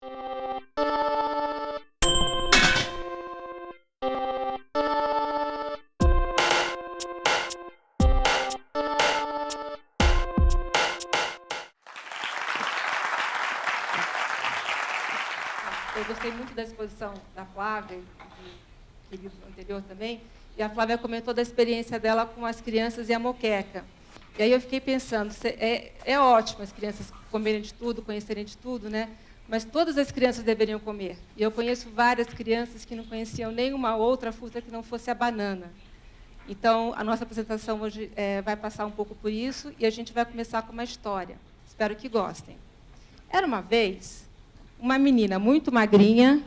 Eu gostei muito da exposição da Flávia, e do livro anterior também, e a Flávia comentou da experiência dela com as crianças e a moqueca. E aí eu fiquei pensando, é ótimo as crianças comerem de tudo, conhecerem de tudo, né? Mas todas as crianças deveriam comer. E eu conheço várias crianças que não conheciam nenhuma outra fruta que não fosse a banana. Então, a nossa apresentação hoje vai passar um pouco por isso, e a gente vai começar com uma história. Espero que gostem. Era uma vez uma menina muito magrinha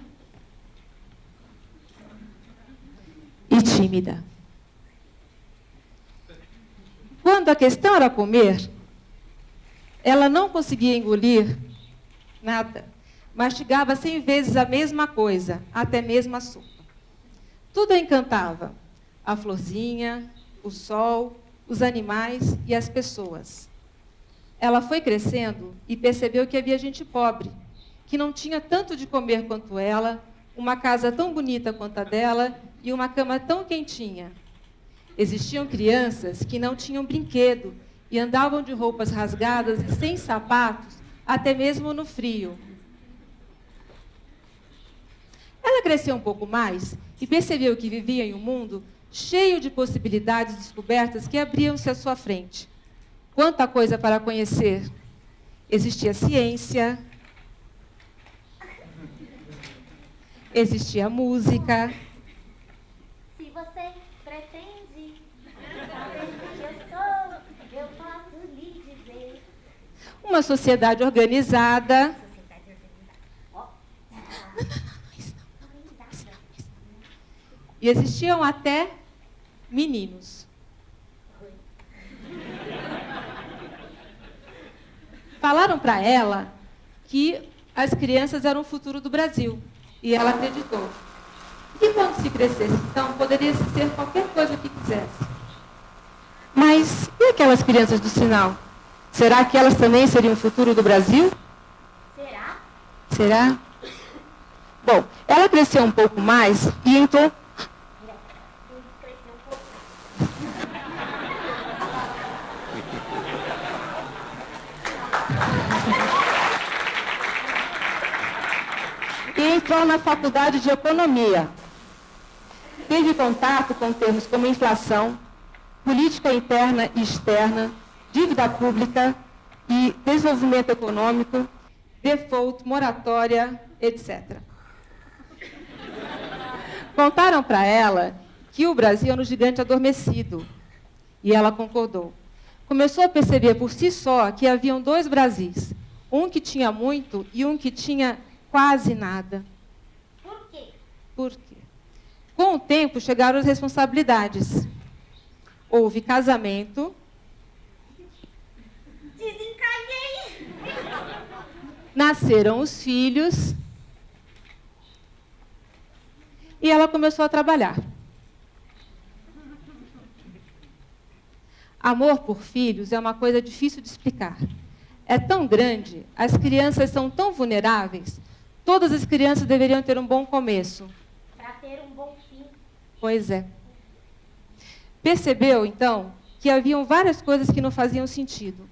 e tímida. Quando a questão era comer, ela não conseguia engolir nada. Mastigava 100 vezes a mesma coisa, até mesmo a sopa. Tudo a encantava. A florzinha, o sol, os animais e as pessoas. Ela foi crescendo e percebeu que havia gente pobre, que não tinha tanto de comer quanto ela, uma casa tão bonita quanto a dela e uma cama tão quentinha. Existiam crianças que não tinham brinquedo e andavam de roupas rasgadas e sem sapatos, até mesmo no frio. Ela cresceu um pouco mais e percebeu que vivia em um mundo cheio de possibilidades descobertas que abriam-se à sua frente. Quanta coisa para conhecer! Existia ciência, existia música. Se você pretende saber quem eu sou, eu posso lhe dizer. Uma sociedade organizada. E existiam até meninos. Falaram para ela que as crianças eram o futuro do Brasil. E ela acreditou. E quando se crescesse, então, poderia ser qualquer coisa que quisesse. Mas e aquelas crianças do sinal? Será que elas também seriam o futuro do Brasil? Será? Será? Bom, ela cresceu um pouco mais e entrou... entrou na faculdade de economia. Teve contato com termos como inflação, política interna e externa, dívida pública e desenvolvimento econômico, default, moratória, etc. Contaram para ela que o Brasil era um gigante adormecido. E ela concordou. Começou a perceber por si só que haviam dois Brasis. Um que tinha muito e um que tinha quase nada. Por quê? Por quê? Com o tempo, chegaram as responsabilidades. Houve casamento. Desencalhei! Nasceram os filhos. E ela começou a trabalhar. Amor por filhos é uma coisa difícil de explicar. É tão grande, as crianças são tão vulneráveis. Todas as crianças deveriam ter um bom começo. Para ter um bom fim. Pois é. Percebeu, então, que haviam várias coisas que não faziam sentido.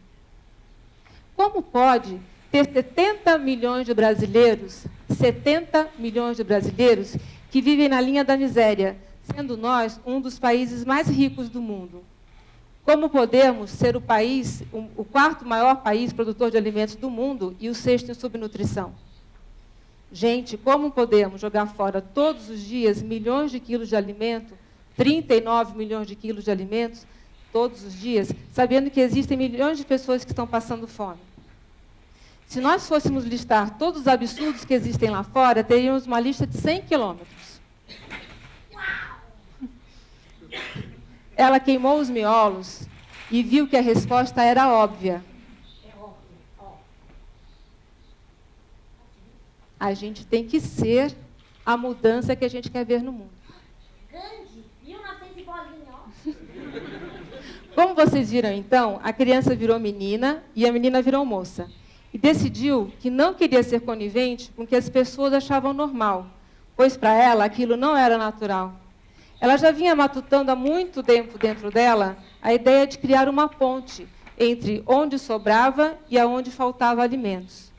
Como pode ter 70 milhões de brasileiros, que vivem na linha da miséria, sendo nós um dos países mais ricos do mundo? Como podemos ser o quarto maior país produtor de alimentos do mundo e o sexto em subnutrição? Gente, como podemos jogar fora todos os dias milhões de quilos de alimento, 39 milhões de quilos de alimentos, todos os dias, sabendo que existem milhões de pessoas que estão passando fome? Se nós fôssemos listar todos os absurdos que existem lá fora, teríamos uma lista de 100 quilômetros. Ela queimou os miolos e viu que a resposta era óbvia. A gente tem que ser a mudança que a gente quer ver no mundo. Gandhi, 1900 e bolinha, ó. Como vocês viram, então, a criança virou menina e a menina virou moça. E decidiu que não queria ser conivente com o que as pessoas achavam normal, pois para ela aquilo não era natural. Ela já vinha matutando há muito tempo dentro dela a ideia de criar uma ponte entre onde sobrava e aonde faltava alimentos.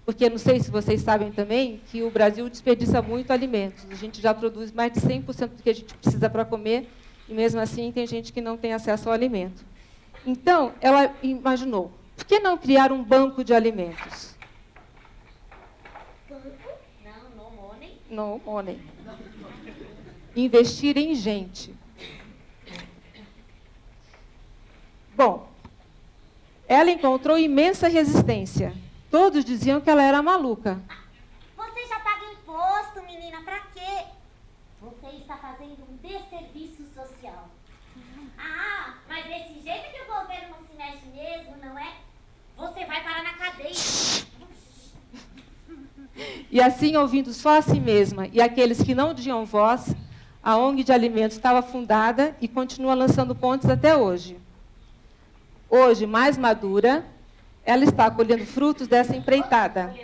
Porque não sei se vocês sabem também que o Brasil desperdiça muito alimentos. A gente já produz mais de 100% do que a gente precisa para comer, e mesmo assim tem gente que não tem acesso ao alimento. Então, ela imaginou, por que não criar um banco de alimentos? Banco? Não, no money. No money. Investir em gente. Bom, ela encontrou imensa resistência. Todos diziam que ela era maluca. Você já paga imposto, menina, pra quê? Você está fazendo um desserviço social. Ah, mas desse jeito que o governo não se mexe mesmo, não é? Você vai parar na cadeia. E assim, ouvindo só a si mesma e aqueles que não tinham voz, a ONG de Alimentos estava fundada e continua lançando pontes até hoje. Hoje, mais madura, ela está colhendo frutos dessa empreitada.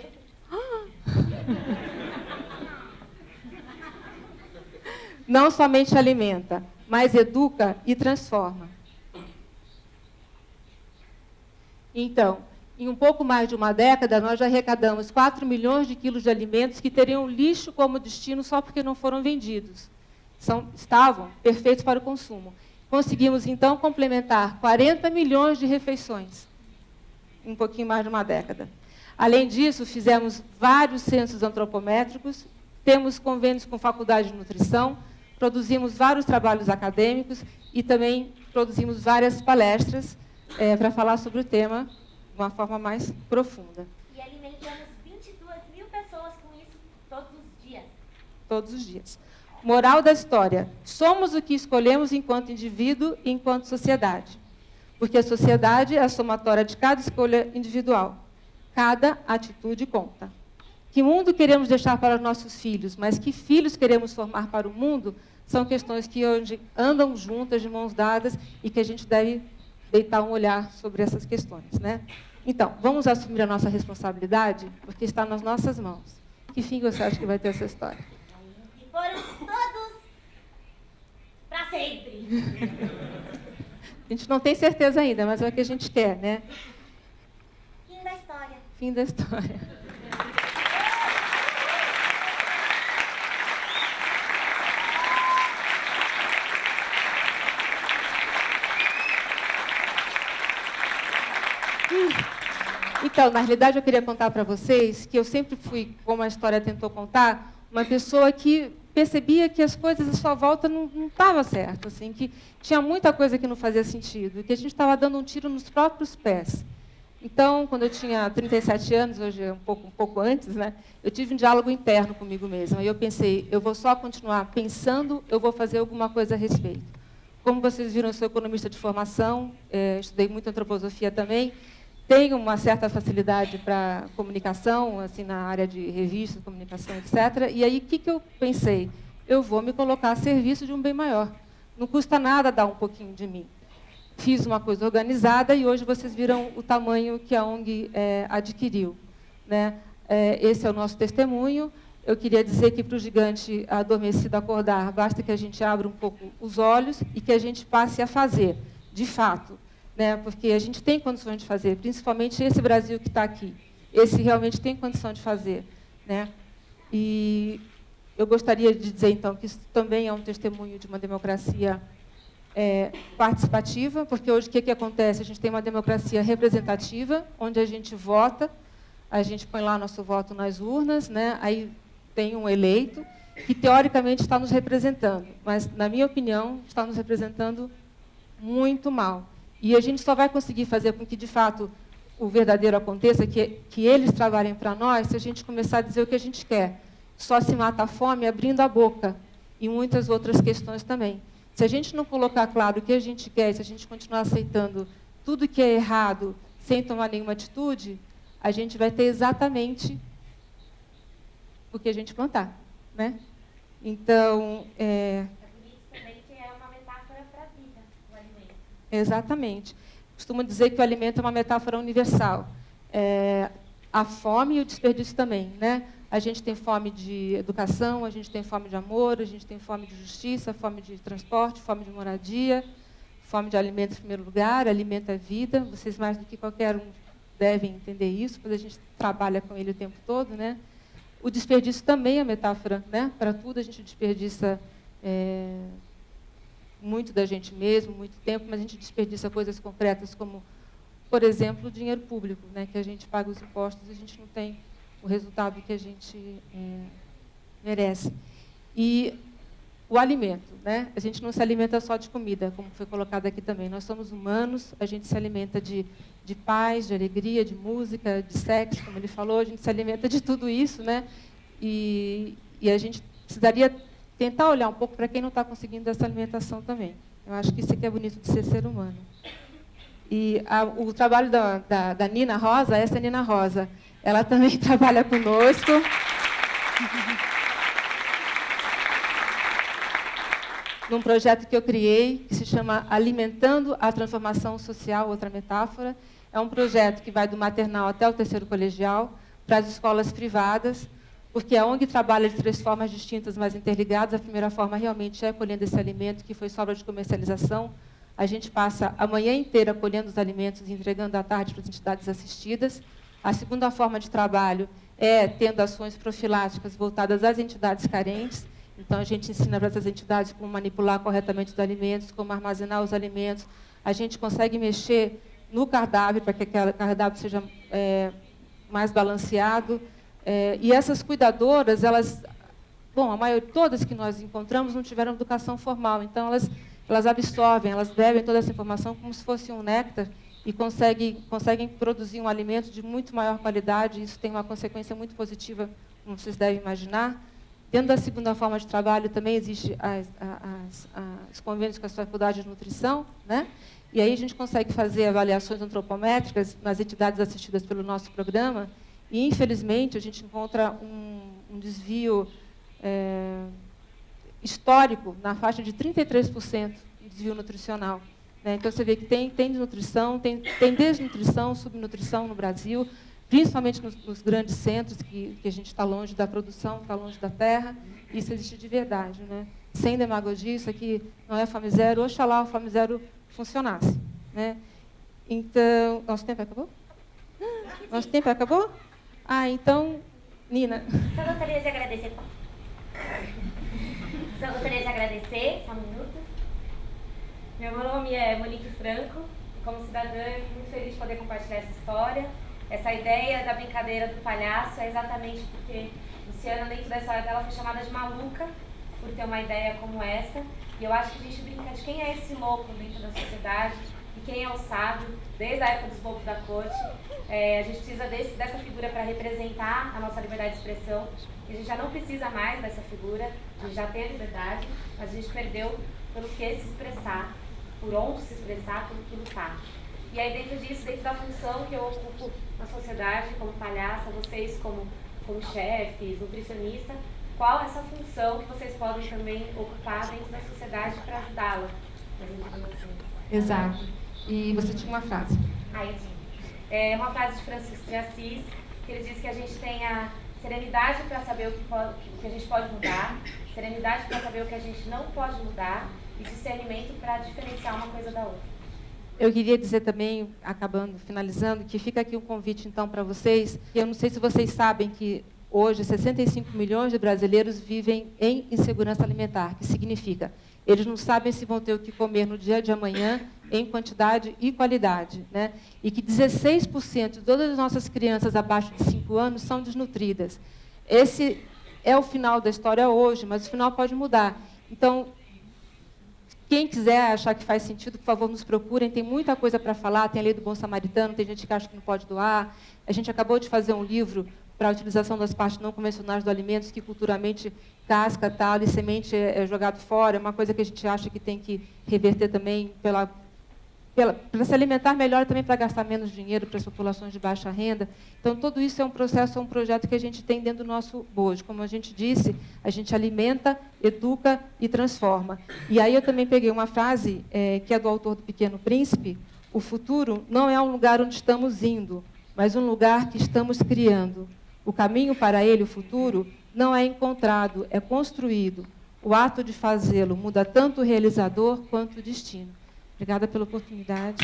Não somente alimenta, mas educa e transforma. Então, em um pouco mais de uma década, nós já arrecadamos 4 milhões de quilos de alimentos que teriam lixo como destino só porque não foram vendidos. Estavam perfeitos para o consumo. Conseguimos, então, complementar 40 milhões de refeições em um pouquinho mais de uma década. Além disso, fizemos vários censos antropométricos, temos convênios com faculdade de nutrição, produzimos vários trabalhos acadêmicos e também produzimos várias palestras para falar sobre o tema de uma forma mais profunda. E alimentamos 22 mil pessoas com isso todos os dias. Todos os dias. Moral da história: somos o que escolhemos enquanto indivíduo e enquanto sociedade. Porque a sociedade é a somatória de cada escolha individual. Cada atitude conta. Que mundo queremos deixar para os nossos filhos, mas que filhos queremos formar para o mundo, são questões que hoje andam juntas, de mãos dadas, e que a gente deve deitar um olhar sobre essas questões, né? Então, vamos assumir a nossa responsabilidade, porque está nas nossas mãos. Que fim você acha que vai ter essa história? E foram todos para sempre. A gente não tem certeza ainda, mas é o que a gente quer, né? Fim da história. Fim da história. Então, na realidade, eu queria contar para vocês que eu sempre fui, como a história tentou contar, uma pessoa que percebia que as coisas à sua volta não estavam certas, assim, que tinha muita coisa que não fazia sentido, que a gente estava dando um tiro nos próprios pés. Então, quando eu tinha 37 anos, hoje é um pouco antes, né, eu tive um diálogo interno comigo mesma. E eu pensei, eu vou só continuar pensando, eu vou fazer alguma coisa a respeito. Como vocês viram, eu sou economista de formação, estudei muito antroposofia também, tenho uma certa facilidade para comunicação, assim, na área de revistas, comunicação, etc. E aí, o que eu pensei? Eu vou me colocar a serviço de um bem maior. Não custa nada dar um pouquinho de mim. Fiz uma coisa organizada e hoje vocês viram o tamanho que a ONG adquiriu, né? Esse é o nosso testemunho. Eu queria dizer que para o gigante adormecido acordar, basta que a gente abra um pouco os olhos e que a gente passe a fazer, de fato. Né, porque a gente tem condições de fazer, principalmente esse Brasil que está aqui. Esse realmente tem condição de fazer. Né? E eu gostaria de dizer, então, que isso também é um testemunho de uma democracia participativa, porque hoje o que acontece? A gente tem uma democracia representativa, onde a gente vota, a gente põe lá nosso voto nas urnas, né? Aí tem um eleito que, teoricamente, está nos representando, mas, na minha opinião, está nos representando muito mal. E a gente só vai conseguir fazer com que, de fato, o verdadeiro aconteça, que eles trabalhem para nós, se a gente começar a dizer o que a gente quer. Só se mata a fome abrindo a boca, e muitas outras questões também. Se a gente não colocar claro o que a gente quer, se a gente continuar aceitando tudo que é errado, sem tomar nenhuma atitude, a gente vai ter exatamente o que a gente plantar. Né? Então, exatamente. Costumo dizer que o alimento é uma metáfora universal. a fome e o desperdício também, né? A gente tem fome de educação, a gente tem fome de amor, a gente tem fome de justiça, fome de transporte, fome de moradia, fome de alimentos em primeiro lugar, alimento é vida. Vocês mais do que qualquer um devem entender isso, pois a gente trabalha com ele o tempo todo, né? O desperdício também é metáfora, né? Para tudo a gente desperdiça muito da gente mesmo, muito tempo, mas a gente desperdiça coisas concretas como, por exemplo, o dinheiro público, né? Que a gente paga os impostos e a gente não tem o resultado que a gente merece. E o alimento, né? A gente não se alimenta só de comida, como foi colocado aqui também. Nós somos humanos, a gente se alimenta de paz, de alegria, de música, de sexo, como ele falou, a gente se alimenta de tudo isso, né? E a gente precisaria tentar olhar um pouco para quem não está conseguindo essa alimentação também. Eu acho que isso aqui é bonito de ser humano. E o trabalho da Nina Rosa, essa é a Nina Rosa, ela também trabalha conosco. Num projeto que eu criei, que se chama Alimentando a Transformação Social, outra metáfora. É um projeto que vai do maternal até o terceiro colegial, para as escolas privadas, porque a ONG trabalha de 3 formas distintas, mas interligadas. A primeira forma realmente é colhendo esse alimento, que foi sobra de comercialização. A gente passa a manhã inteira colhendo os alimentos e entregando à tarde para as entidades assistidas. A segunda forma de trabalho é tendo ações profiláticas voltadas às entidades carentes. Então, a gente ensina para essas entidades como manipular corretamente os alimentos, como armazenar os alimentos. A gente consegue mexer no cardápio, para que aquele cardápio seja mais balanceado. E essas cuidadoras, elas, bom, a maioria, todas que nós encontramos não tiveram educação formal. Então, elas absorvem, elas bebem toda essa informação como se fosse um néctar e conseguem produzir um alimento de muito maior qualidade. Isso tem uma consequência muito positiva, como vocês devem imaginar. Dentro da segunda forma de trabalho também existe os convênios com as faculdades de nutrição, né? E aí a gente consegue fazer avaliações antropométricas nas entidades assistidas pelo nosso programa e, infelizmente, a gente encontra um desvio histórico na faixa de 33% de desvio nutricional. Né? Então, você vê que tem desnutrição, tem desnutrição, subnutrição no Brasil, principalmente nos grandes centros, que a gente está longe da produção, está longe da terra. Isso existe de verdade. Né? Sem demagogia, isso aqui não é Fome Zero. Oxalá o Fome Zero funcionasse. Né? Então, nosso tempo acabou? Nosso tempo acabou? Então, Nina. Só gostaria de agradecer. Só um minuto. Meu nome é Monique Franco. Como cidadã, eu fico muito feliz de poder compartilhar essa história. Essa ideia da brincadeira do palhaço é exatamente porque Luciana, dentro da história dela, foi chamada de maluca por ter uma ideia como essa. E eu acho que a gente brinca de quem é esse louco dentro da sociedade e quem é o sábio, desde a época dos bobos da corte. A gente precisa dessa figura para representar a nossa liberdade de expressão. E a gente já não precisa mais dessa figura, a gente já tem a liberdade, mas a gente perdeu pelo que se expressar, por onde se expressar, pelo que lutar. E aí, dentro disso, dentro da função que eu ocupo na sociedade, como palhaça, vocês como chefes, nutricionista, qual é essa função que vocês podem também ocupar dentro da sociedade para ajudá-la? Exato. E você tinha uma frase. É uma frase de Francisco de Assis, que ele diz que a gente tenha serenidade para saber o que a gente pode mudar, serenidade para saber o que a gente não pode mudar e discernimento para diferenciar uma coisa da outra. Eu queria dizer também, finalizando, que fica aqui um convite, então, para vocês. Eu não sei se vocês sabem que hoje 65 milhões de brasileiros vivem em insegurança alimentar, que significa eles não sabem se vão ter o que comer no dia de amanhã, em quantidade e qualidade. Né? E que 16% de todas as nossas crianças abaixo de 5 anos são desnutridas. Esse é o final da história hoje, mas o final pode mudar. Então, quem quiser achar que faz sentido, por favor, nos procurem. Tem muita coisa para falar. Tem a lei do bom samaritano, tem gente que acha que não pode doar. A gente acabou de fazer um livro para a utilização das partes não convencionais do alimentos, que culturalmente casca, tal, e semente é jogado fora. É uma coisa que a gente acha que tem que reverter também para se alimentar melhor e também para gastar menos dinheiro para as populações de baixa renda. Então, tudo isso é um processo, é um projeto que a gente tem dentro do nosso bojo. Como a gente disse, a gente alimenta, educa e transforma. E aí eu também peguei uma frase que é do autor do Pequeno Príncipe: o futuro não é um lugar onde estamos indo, mas um lugar que estamos criando. O caminho para ele, o futuro, não é encontrado, é construído. O ato de fazê-lo muda tanto o realizador quanto o destino. Obrigada pela oportunidade.